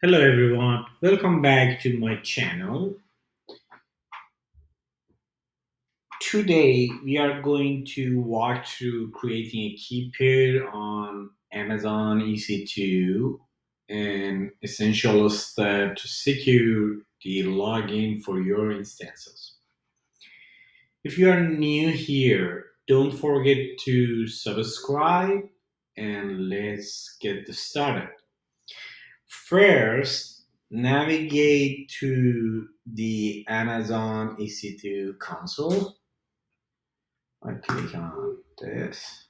Hello everyone, welcome back to my channel. Today we are going to walk through creating a key pair on Amazon EC2 and essential step to secure the login for your instances. If you are new here, don't forget to subscribe and let's get started. First, navigate to the Amazon EC2 console. I click on this.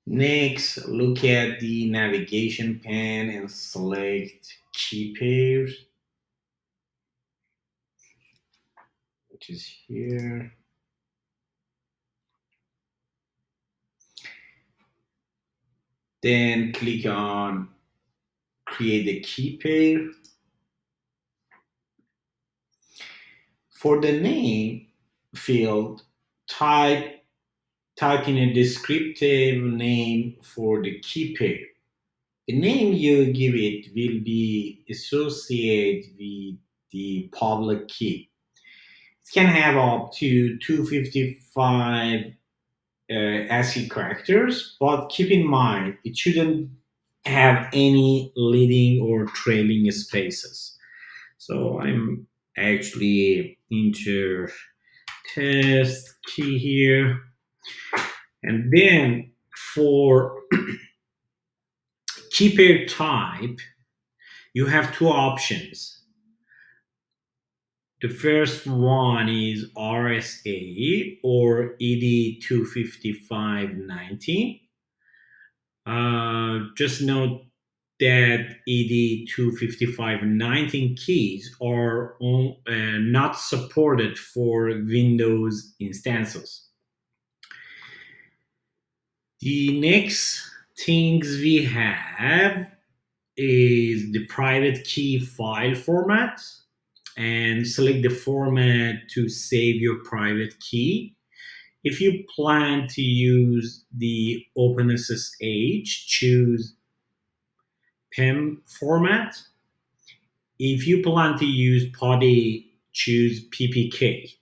Next, look at the navigation pane and select key pairs, which is here. Then click on create a key pair. For the name field, type in a descriptive name for the key pair. The name you give it will be associated with the public key. It can have up to 255 ASCII characters, but keep in mind it shouldn't have any leading or trailing spaces. So I'm actually into test key here. And then for key pair type, you have two options. The first one is RSA or ED25519. Just note that ED25519 keys are not supported for Windows instances. The next things we have is the private key file format, and select the format to save your private key. If you plan to use the OpenSSH, choose PEM format. If you plan to use PuTTY, choose PPK.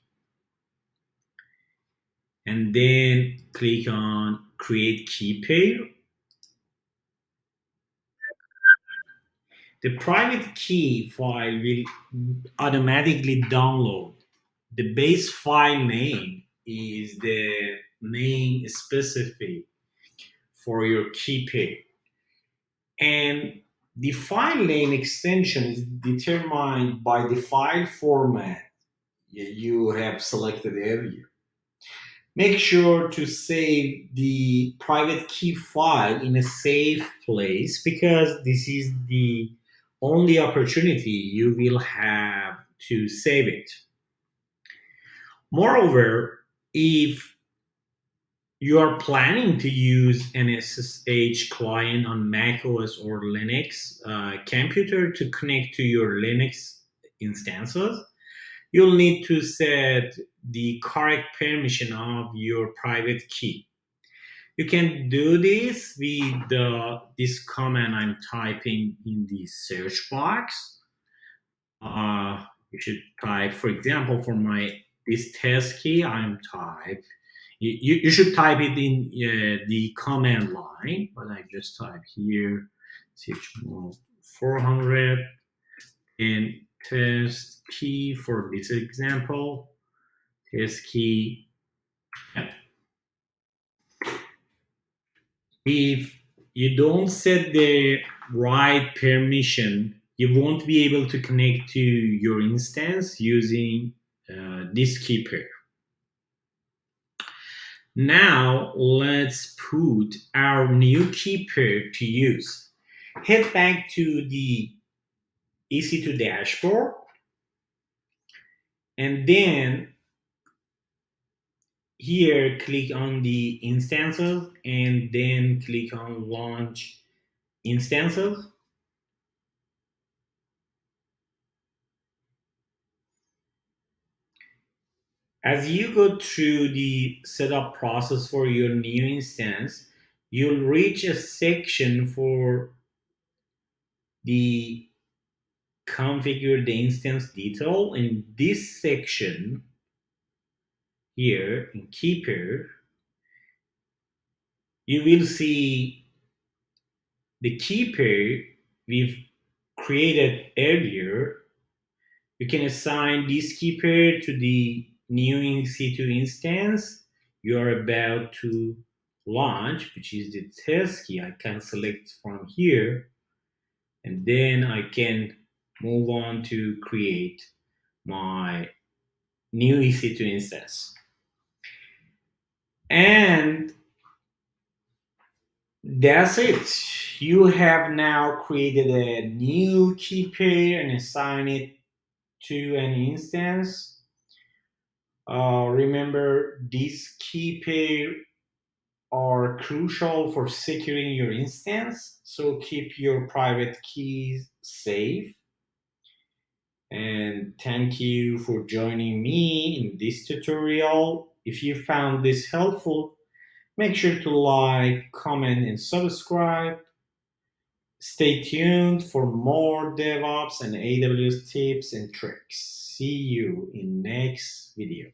And then click on Create Key Pair. The private key file will automatically download. The base file name is the name specific for your key pair. And the file name extension is determined by the file format you have selected earlier. Make sure to save the private key file in a safe place because this is the only opportunity you will have to save it. Moreover, if you are planning to use an SSH client on Mac OS or Linux computer to connect to your Linux instances, you'll need to set the correct permission of your private key. You can do this with this command I'm typing in the search box. You should type, for example, for my this test key, I'm type. You should type it in the command line, but I just type here chmod 400 and test key for this example. Test key. If you don't set the right permission, you won't be able to connect to your instance using this key pair. Now let's put our new key pair to use. Head back to the EC2 dashboard and then here click on the instances and then click on launch instances. As you go through the setup process for your new instance, you'll reach a section for the configure the instance detail. In this section here in Keeper, you will see the Keeper we've created earlier. You can assign this Keeper to the new EC2 instance you are about to launch, which is the test key. I can select from here, and then I can move on to create my new EC2 instance. And that's it. You have now created a new key pair and assign it to an instance. Remember, these key pair are crucial for securing your instance, so keep your private keys safe. And thank you for joining me in this tutorial. If you found this helpful, make sure to like, comment, and subscribe. Stay tuned for more DevOps and AWS tips and tricks. See you in next video.